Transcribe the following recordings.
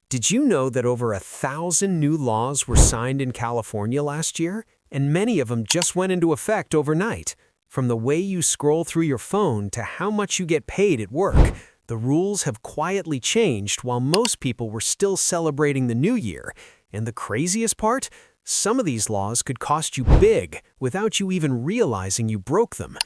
Did you know that over 1,000 new laws were signed in California last year? And many of them just went into effect overnight. From the way you scroll through your phone to how much you get paid at work, the rules have quietly changed while most people were still celebrating the new year. And the craziest part? Some of these laws could cost you big without you even realizing you broke them.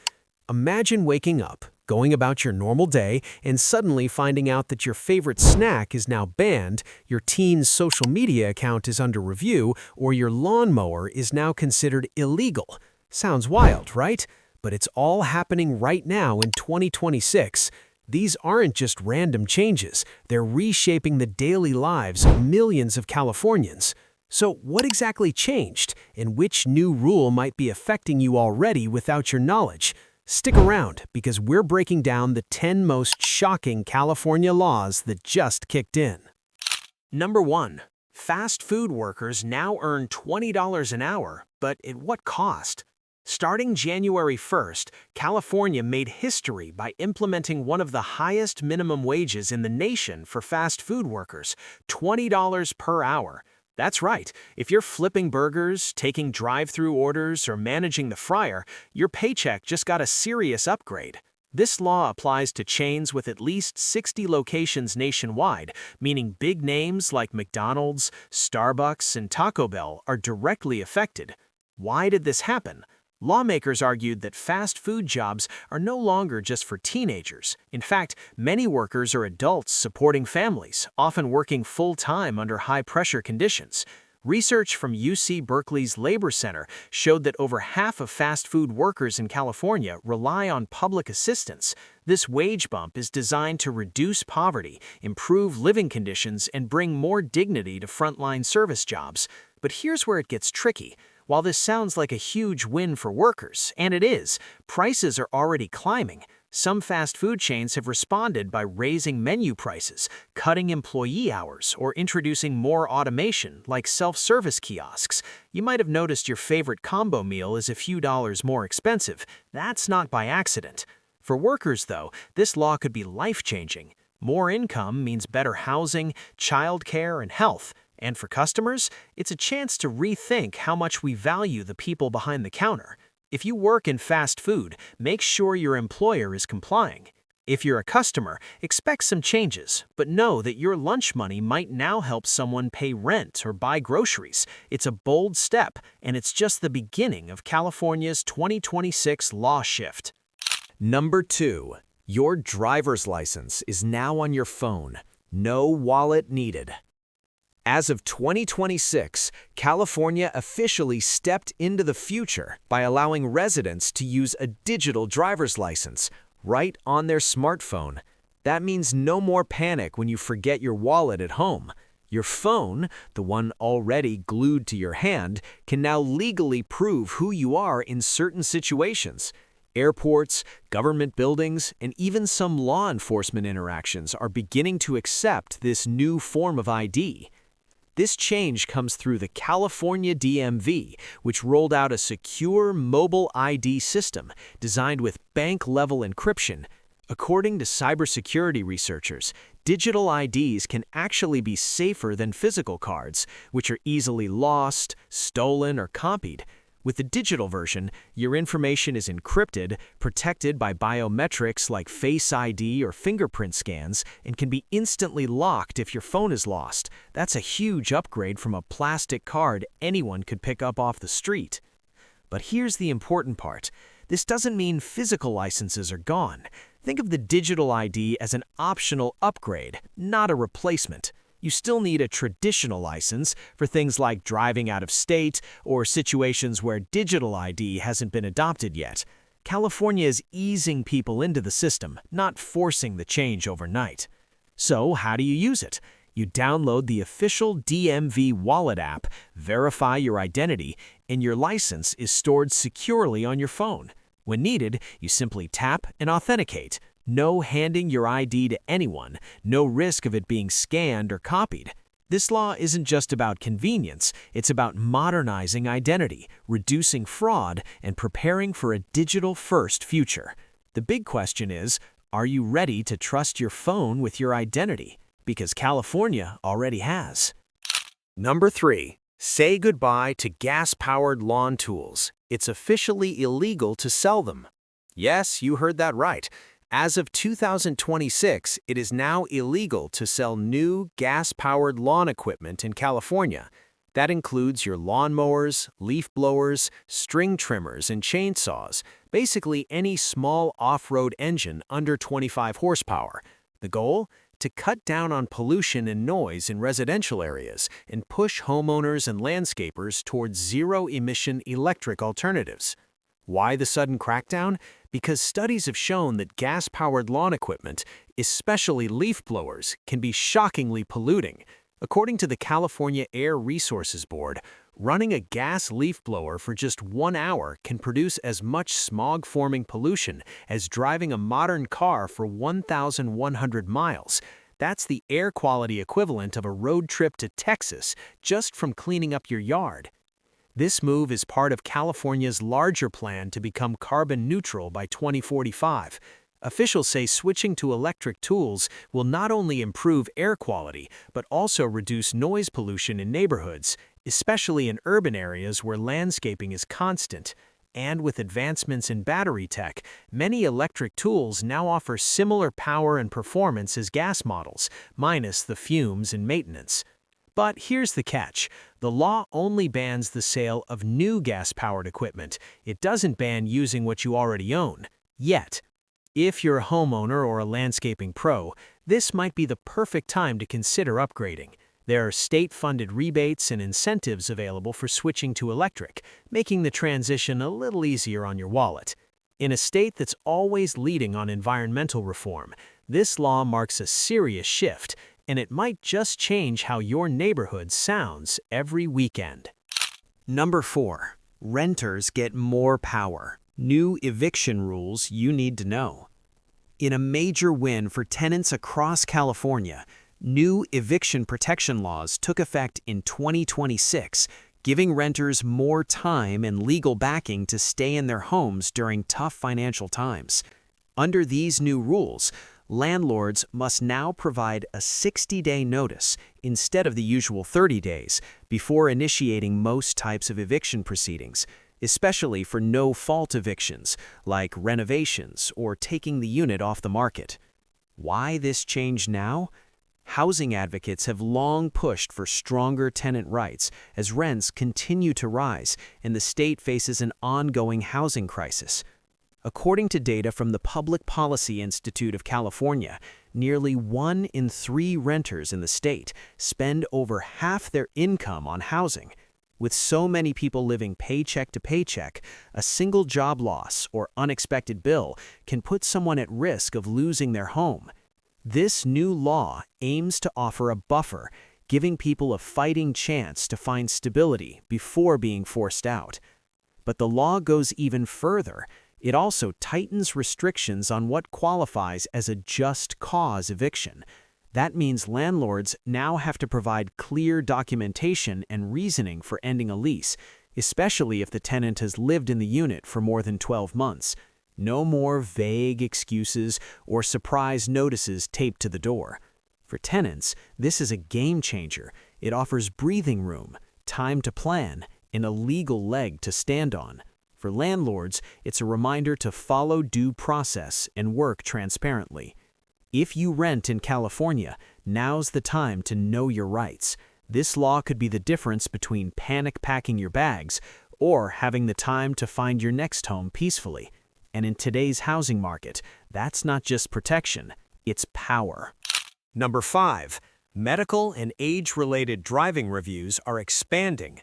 Imagine waking up, going about your normal day, and suddenly finding out that your favorite snack is now banned, your teen's social media account is under review, or your lawnmower is now considered illegal. Sounds wild, right? But it's all happening right now in 2026. These aren't just random changes. They're reshaping the daily lives of millions of Californians. So what exactly changed, and which new rule might be affecting you already without your knowledge? Stick around, because we're breaking down the 10 most shocking California laws that just kicked in. Number 1. Fast food workers now earn $20 an hour, but at what cost? Starting January 1st, California made history by implementing one of the highest minimum wages in the nation for fast food workers, $20 per hour. That's right. If you're flipping burgers, taking drive-through orders, or managing the fryer, your paycheck just got a serious upgrade. This law applies to chains with at least 60 locations nationwide, meaning big names like McDonald's, Starbucks, and Taco Bell are directly affected. Why did this happen? Lawmakers argued that fast food jobs are no longer just for teenagers. In fact, many workers are adults supporting families, often working full-time under high-pressure conditions. Research from UC Berkeley's Labor Center showed that over half of fast food workers in California rely on public assistance. This wage bump is designed to reduce poverty, improve living conditions, and bring more dignity to frontline service jobs. But here's where it gets tricky. While this sounds like a huge win for workers, and it is, prices are already climbing. Some fast food chains have responded by raising menu prices, cutting employee hours, or introducing more automation like self-service kiosks. You might have noticed your favorite combo meal is a few dollars more expensive. That's not by accident. For workers, though, this law could be life-changing. More income means better housing, childcare, and health. And for customers, it's a chance to rethink how much we value the people behind the counter. If you work in fast food, make sure your employer is complying. If you're a customer, expect some changes, but know that your lunch money might now help someone pay rent or buy groceries. It's a bold step, and it's just the beginning of California's 2026 law shift. Number 2. Your driver's license is now on your phone. No wallet needed. As of 2026, California officially stepped into the future by allowing residents to use a digital driver's license right on their smartphone. That means no more panic when you forget your wallet at home. Your phone, the one already glued to your hand, can now legally prove who you are in certain situations. Airports, government buildings, and even some law enforcement interactions are beginning to accept this new form of ID. This change comes through the California DMV, which rolled out a secure mobile ID system designed with bank-level encryption. According to cybersecurity researchers, digital IDs can actually be safer than physical cards, which are easily lost, stolen, or copied. With the digital version, your information is encrypted, protected by biometrics like Face ID or fingerprint scans, and can be instantly locked if your phone is lost. That's a huge upgrade from a plastic card anyone could pick up off the street. But here's the important part. This doesn't mean physical licenses are gone. Think of the digital ID as an optional upgrade, not a replacement. You still need a traditional license for things like driving out of state or situations where digital ID hasn't been adopted yet. California is easing people into the system, not forcing the change overnight. So how do you use it? You download the official DMV Wallet app, verify your identity, and your license is stored securely on your phone. When needed, you simply tap and authenticate. No handing your ID to anyone, no risk of it being scanned or copied. This law isn't just about convenience, it's about modernizing identity, reducing fraud, and preparing for a digital-first future. The big question is, are you ready to trust your phone with your identity? Because California already has. Number 3. Say goodbye to gas-powered lawn tools. It's officially illegal to sell them. Yes, you heard that right. As of 2026, it is now illegal to sell new gas-powered lawn equipment in California. That includes your lawnmowers, leaf blowers, string trimmers, and chainsaws, basically any small off-road engine under 25 horsepower. The goal? To cut down on pollution and noise in residential areas and push homeowners and landscapers towards zero-emission electric alternatives. Why the sudden crackdown? Because studies have shown that gas-powered lawn equipment, especially leaf blowers, can be shockingly polluting. According to the California Air Resources Board, running a gas leaf blower for just 1 hour can produce as much smog-forming pollution as driving a modern car for 1,100 miles. That's the air quality equivalent of a road trip to Texas just from cleaning up your yard. This move is part of California's larger plan to become carbon neutral by 2045. Officials say switching to electric tools will not only improve air quality, but also reduce noise pollution in neighborhoods, especially in urban areas where landscaping is constant. And with advancements in battery tech, many electric tools now offer similar power and performance as gas models, minus the fumes and maintenance. But here's the catch. The law only bans the sale of new gas-powered equipment. It doesn't ban using what you already own. Yet. If you're a homeowner or a landscaping pro, this might be the perfect time to consider upgrading. There are state-funded rebates and incentives available for switching to electric, making the transition a little easier on your wallet. In a state that's always leading on environmental reform, this law marks a serious shift, and it might just change how your neighborhood sounds every weekend. Number 4. Renters get more power. New eviction rules you need to know. In a major win for tenants across California, new eviction protection laws took effect in 2026, giving renters more time and legal backing to stay in their homes during tough financial times. Under these new rules, landlords must now provide a 60-day notice instead of the usual 30 days before initiating most types of eviction proceedings, especially for no-fault evictions like renovations or taking the unit off the market. Why this change now? Housing advocates have long pushed for stronger tenant rights as rents continue to rise and the state faces an ongoing housing crisis. According to data from the Public Policy Institute of California, nearly 1 in 3 renters in the state spend over half their income on housing. With so many people living paycheck to paycheck, a single job loss or unexpected bill can put someone at risk of losing their home. This new law aims to offer a buffer, giving people a fighting chance to find stability before being forced out. But the law goes even further. It also tightens restrictions on what qualifies as a just cause eviction. That means landlords now have to provide clear documentation and reasoning for ending a lease, especially if the tenant has lived in the unit for more than 12 months. No more vague excuses or surprise notices taped to the door. For tenants, this is a game changer. It offers breathing room, time to plan, and a legal leg to stand on. For landlords, it's a reminder to follow due process and work transparently. If you rent in California, now's the time to know your rights. This law could be the difference between panic packing your bags or having the time to find your next home peacefully. And in today's housing market, that's not just protection, it's power. Number 5. Medical and age-related driving reviews are expanding.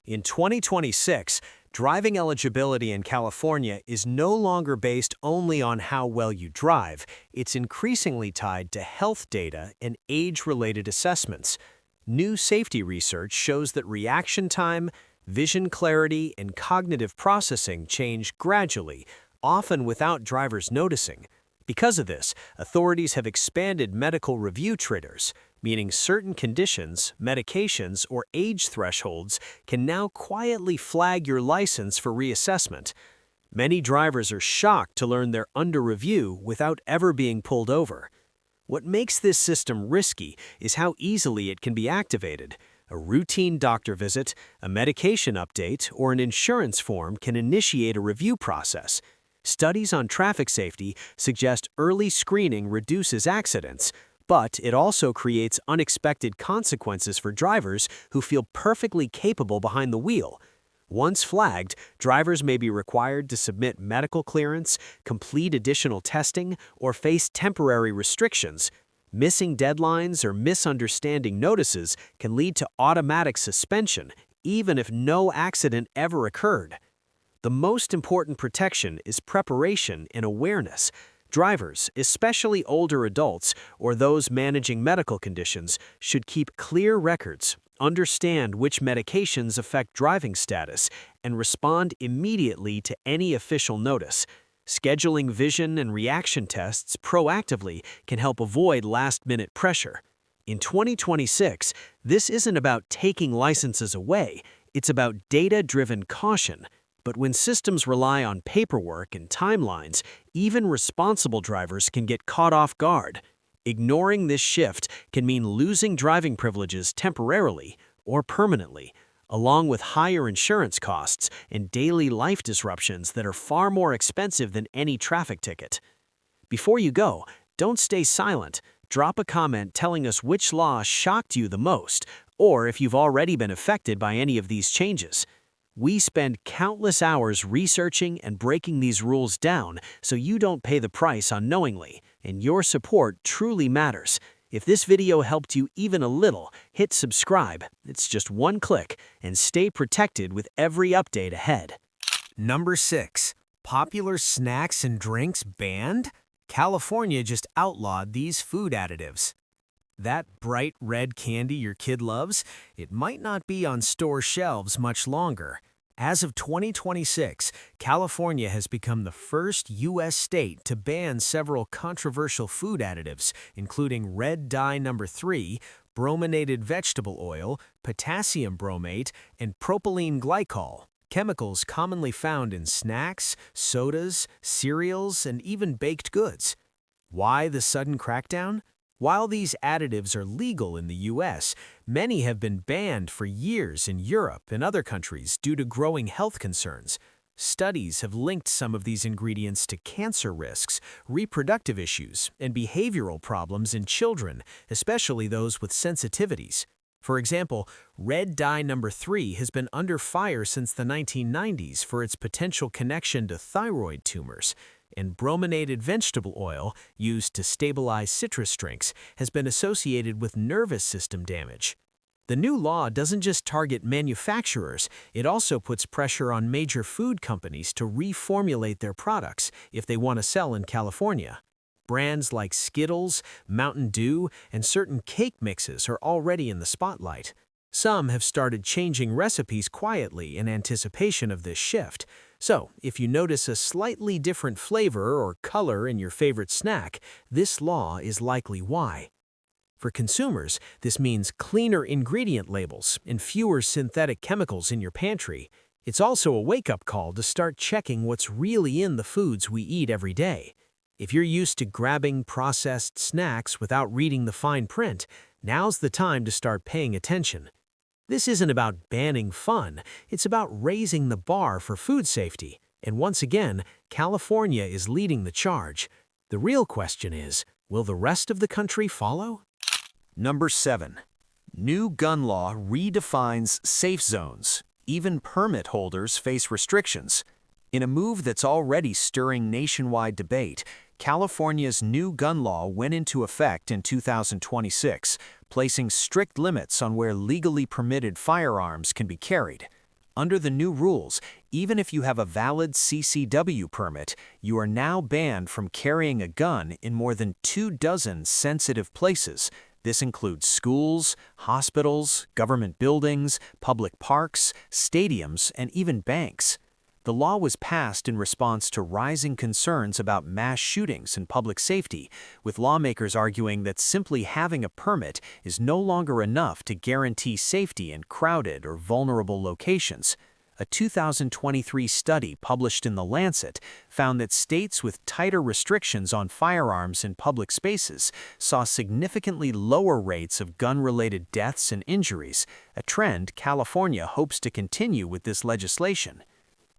In 2026, driving eligibility in California is no longer based only on how well you drive. It's increasingly tied to health data and age-related assessments. New safety research shows that reaction time, vision clarity, and cognitive processing change gradually, often without drivers noticing. Because of this, authorities have expanded medical review triggers, meaning certain conditions, medications, or age thresholds can now quietly flag your license for reassessment. Many drivers are shocked to learn they're under review without ever being pulled over. What makes this system risky is how easily it can be activated. A routine doctor visit, a medication update, or an insurance form can initiate a review process. Studies on traffic safety suggest early screening reduces accidents, but it also creates unexpected consequences for drivers who feel perfectly capable behind the wheel. Once flagged, drivers may be required to submit medical clearance, complete additional testing, or face temporary restrictions. Missing deadlines or misunderstanding notices can lead to automatic suspension, even if no accident ever occurred. The most important protection is preparation and awareness. Drivers, especially older adults or those managing medical conditions, should keep clear records, understand which medications affect driving status, and respond immediately to any official notice. Scheduling vision and reaction tests proactively can help avoid last-minute pressure. In 2026, this isn't about taking licenses away, it's about data-driven caution. But when systems rely on paperwork and timelines, even responsible drivers can get caught off guard. Ignoring this shift can mean losing driving privileges temporarily or permanently, along with higher insurance costs and daily life disruptions that are far more expensive than any traffic ticket. Before you go, don't stay silent. Drop a comment telling us which law shocked you the most, or if you've already been affected by any of these changes. We spend countless hours researching and breaking these rules down so you don't pay the price unknowingly, and your support truly matters. If this video helped you even a little, hit subscribe. It's just one click, and stay protected with every update ahead. Number 6. Popular snacks and drinks banned? California just outlawed these food additives. That bright red candy your kid loves, it might not be on store shelves much longer. As of 2026, California has become the first U.S. state to ban several controversial food additives, including red dye number 3, brominated vegetable oil, potassium bromate, and propylene glycol, chemicals commonly found in snacks, sodas, cereals, and even baked goods. Why the sudden crackdown? While these additives are legal in the U.S., many have been banned for years in Europe and other countries due to growing health concerns. Studies have linked some of these ingredients to cancer risks, reproductive issues, and behavioral problems in children, especially those with sensitivities. For example, red dye number 3 has been under fire since the 1990s for its potential connection to thyroid tumors, and brominated vegetable oil, used to stabilize citrus drinks, has been associated with nervous system damage. The new law doesn't just target manufacturers, it also puts pressure on major food companies to reformulate their products if they want to sell in California. Brands like Skittles, Mountain Dew, and certain cake mixes are already in the spotlight. Some have started changing recipes quietly in anticipation of this shift. So, if you notice a slightly different flavor or color in your favorite snack, this law is likely why. For consumers, this means cleaner ingredient labels and fewer synthetic chemicals in your pantry. It's also a wake-up call to start checking what's really in the foods we eat every day. If you're used to grabbing processed snacks without reading the fine print, now's the time to start paying attention. This isn't about banning fun, it's about raising the bar for food safety. And once again, California is leading the charge. The real question is, will the rest of the country follow? Number 7. New gun law redefines safe zones. Even permit holders face restrictions. In a move that's already stirring nationwide debate, California's new gun law went into effect in 2026, placing strict limits on where legally permitted firearms can be carried. Under the new rules, even if you have a valid CCW permit, you are now banned from carrying a gun in more than 24 sensitive places. This includes schools, hospitals, government buildings, public parks, stadiums, and even banks. The law was passed in response to rising concerns about mass shootings and public safety, with lawmakers arguing that simply having a permit is no longer enough to guarantee safety in crowded or vulnerable locations. A 2023 study published in The Lancet found that states with tighter restrictions on firearms in public spaces saw significantly lower rates of gun-related deaths and injuries, a trend California hopes to continue with this legislation.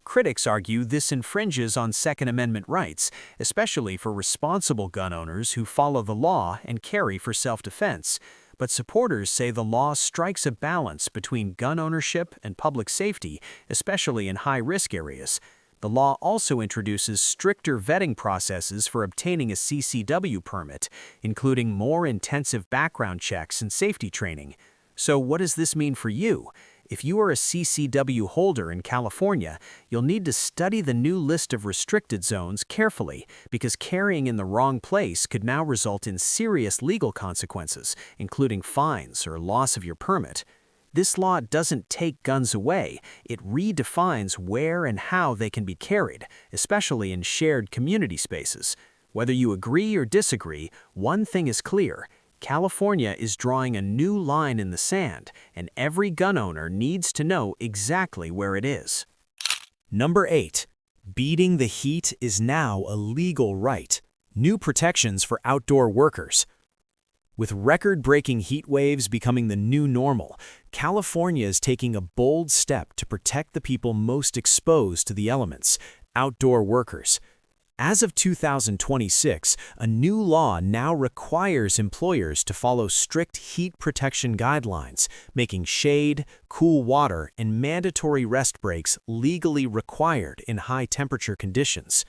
Critics argue this infringes on Second Amendment rights, especially for responsible gun owners who follow the law and carry for self-defense. But supporters say the law strikes a balance between gun ownership and public safety, especially in high-risk areas. The law also introduces stricter vetting processes for obtaining a CCW permit, including more intensive background checks and safety training. So what does this mean for you? If you are a CCW holder in California, you'll need to study the new list of restricted zones carefully because carrying in the wrong place could now result in serious legal consequences, including fines or loss of your permit. This law doesn't take guns away, it redefines where and how they can be carried, especially in shared community spaces. Whether you agree or disagree, one thing is clear. California is drawing a new line in the sand, and every gun owner needs to know exactly where it is. Number 8. Beating the heat is now a legal right. New protections for outdoor workers. With record-breaking heat waves becoming the new normal, California is taking a bold step to protect the people most exposed to the elements, outdoor workers. As of 2026, a new law now requires employers to follow strict heat protection guidelines, making shade, cool water, and mandatory rest breaks legally required in high-temperature conditions.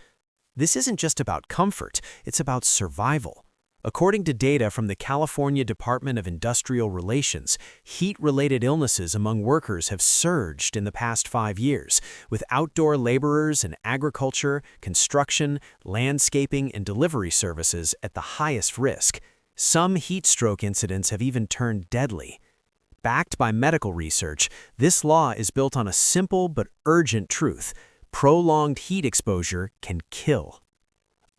This isn't just about comfort, it's about survival. According to data from the California Department of Industrial Relations, heat-related illnesses among workers have surged in the past 5 years, with outdoor laborers in agriculture, construction, landscaping, and delivery services at the highest risk. Some heat stroke incidents have even turned deadly. Backed by medical research, this law is built on a simple but urgent truth: prolonged heat exposure can kill.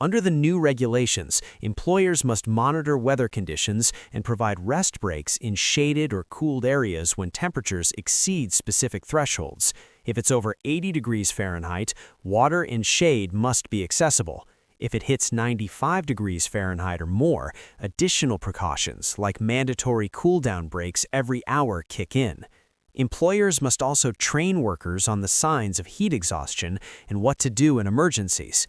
Under the new regulations, employers must monitor weather conditions and provide rest breaks in shaded or cooled areas when temperatures exceed specific thresholds. If it's over 80 degrees Fahrenheit, water and shade must be accessible. If it hits 95 degrees Fahrenheit or more, additional precautions like mandatory cool-down breaks every hour kick in. Employers must also train workers on the signs of heat exhaustion and what to do in emergencies.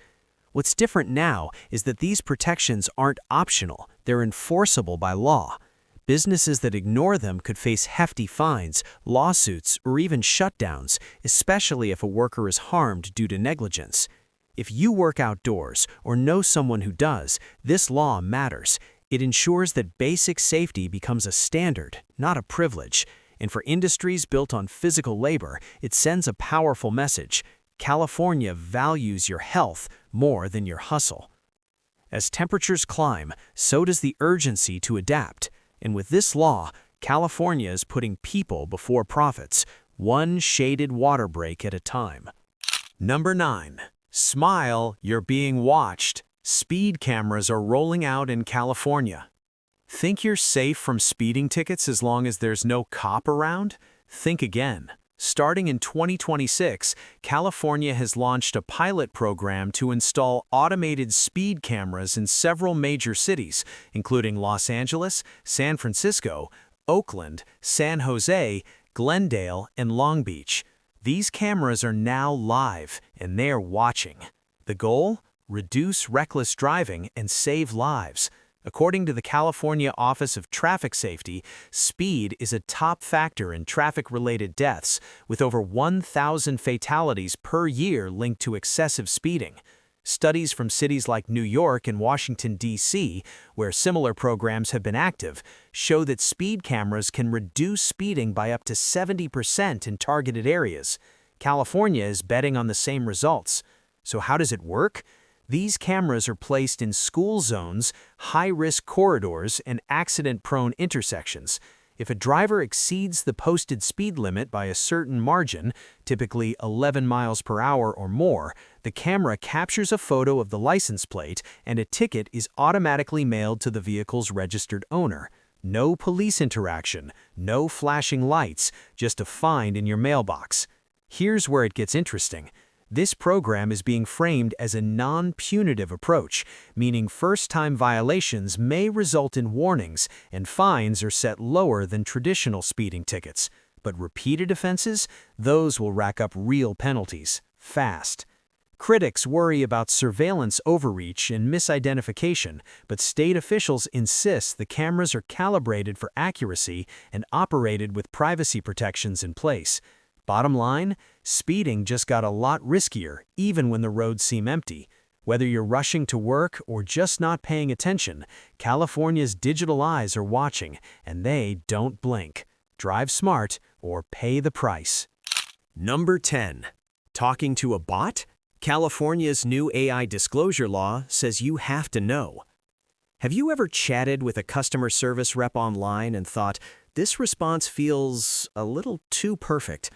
What's different now is that these protections aren't optional, they're enforceable by law. Businesses that ignore them could face hefty fines, lawsuits, or even shutdowns, especially if a worker is harmed due to negligence. If you work outdoors or know someone who does, this law matters. It ensures that basic safety becomes a standard, not a privilege. And for industries built on physical labor, it sends a powerful message. California values your health more than your hustle. As temperatures climb, so does the urgency to adapt. And with this law, California is putting people before profits, one shaded water break at a time. Number 9. Smile, you're being watched. Speed cameras are rolling out in California. Think you're safe from speeding tickets as long as there's no cop around? Think again. Starting in 2026, California has launched a pilot program to install automated speed cameras in several major cities, including Los Angeles, San Francisco, Oakland, San Jose, Glendale, and Long Beach. These cameras are now live, and they're watching. The goal? Reduce reckless driving and save lives. According to the California Office of Traffic Safety, speed is a top factor in traffic-related deaths, with over 1,000 fatalities per year linked to excessive speeding. Studies from cities like New York and Washington, D.C., where similar programs have been active, show that speed cameras can reduce speeding by up to 70% in targeted areas. California is betting on the same results. So how does it work? These cameras are placed in school zones, high-risk corridors, and accident-prone intersections. If a driver exceeds the posted speed limit by a certain margin, typically 11 miles per hour or more, the camera captures a photo of the license plate and a ticket is automatically mailed to the vehicle's registered owner. No police interaction, no flashing lights, just a fine in your mailbox. Here's where it gets interesting. This program is being framed as a non-punitive approach, meaning first-time violations may result in warnings and fines are set lower than traditional speeding tickets. But repeated offenses, those will rack up real penalties, fast. Critics worry about surveillance overreach and misidentification, but state officials insist the cameras are calibrated for accuracy and operated with privacy protections in place. Bottom line, speeding just got a lot riskier, even when the roads seem empty. Whether you're rushing to work or just not paying attention, California's digital eyes are watching, and they don't blink. Drive smart or pay the price. Number 10. Talking to a bot? California's new AI disclosure law says you have to know. Have you ever chatted with a customer service rep online and thought, this response feels a little too perfect?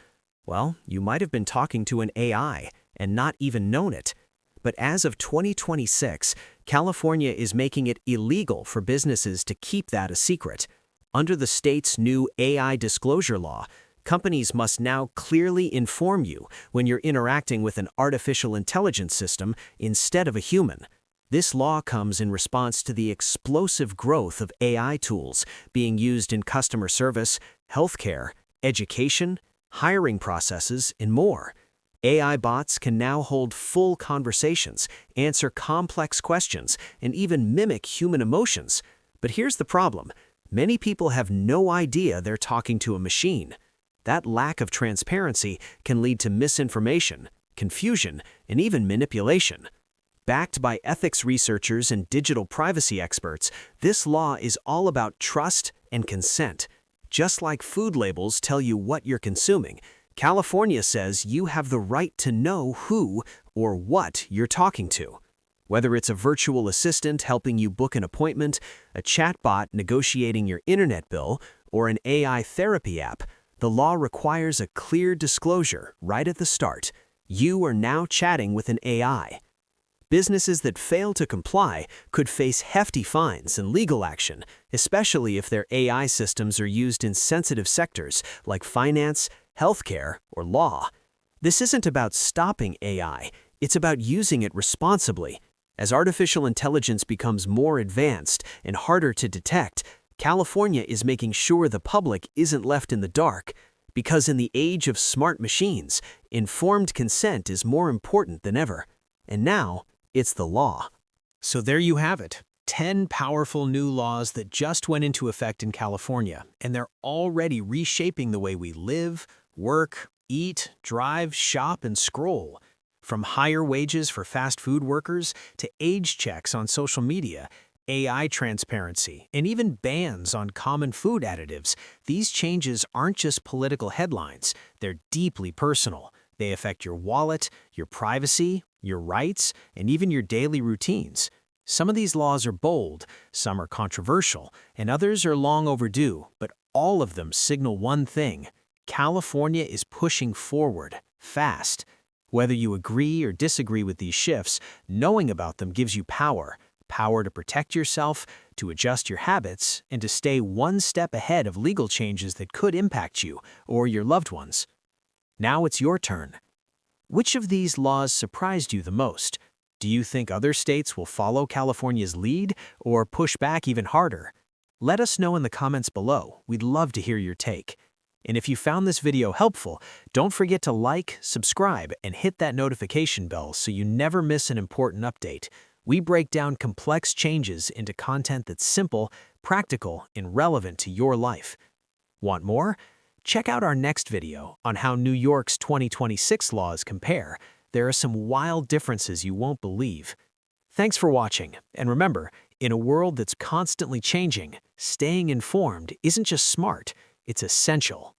Well, you might have been talking to an AI and not even known it. But as of 2026, California is making it illegal for businesses to keep that a secret. Under the state's new AI disclosure law, companies must now clearly inform you when you're interacting with an artificial intelligence system instead of a human. This law comes in response to the explosive growth of AI tools being used in customer service, healthcare, education, hiring processes, and more. AI bots can now hold full conversations, answer complex questions, and even mimic human emotions. But here's the problem. Many people have no idea they're talking to a machine. That lack of transparency can lead to misinformation, confusion, and even manipulation. Backed by ethics researchers and digital privacy experts, this law is all about trust and consent. Just like food labels tell you what you're consuming, California says you have the right to know who or what you're talking to. Whether it's a virtual assistant helping you book an appointment, a chatbot negotiating your internet bill, or an AI therapy app, the law requires a clear disclosure right at the start. You are now chatting with an AI. Businesses that fail to comply could face hefty fines and legal action, especially if their AI systems are used in sensitive sectors like finance, healthcare, or law. This isn't about stopping AI, it's about using it responsibly. As artificial intelligence becomes more advanced and harder to detect, California is making sure the public isn't left in the dark. Because in the age of smart machines, informed consent is more important than ever. And now, it's the law. So there you have it. 10 powerful new laws that just went into effect in California, and they're already reshaping the way we live, work, eat, drive, shop, and scroll. From higher wages for fast food workers to age checks on social media, AI transparency, and even bans on common food additives, these changes aren't just political headlines, they're deeply personal. They affect your wallet, your privacy, your rights, and even your daily routines. Some of these laws are bold, some are controversial, and others are long overdue, but all of them signal one thing: California is pushing forward, fast. Whether you agree or disagree with these shifts, knowing about them gives you power. Power to protect yourself, to adjust your habits, and to stay one step ahead of legal changes that could impact you or your loved ones. Now it's your turn. Which of these laws surprised you the most? Do you think other states will follow California's lead or push back even harder? Let us know in the comments below. We'd love to hear your take. And if you found this video helpful, don't forget to like, subscribe, and hit that notification bell so you never miss an important update. We break down complex changes into content that's simple, practical, and relevant to your life. Want more? Check out our next video on how New York's 2026 laws compare. There are some wild differences you won't believe. Thanks for watching, and remember, in a world that's constantly changing, staying informed isn't just smart, it's essential.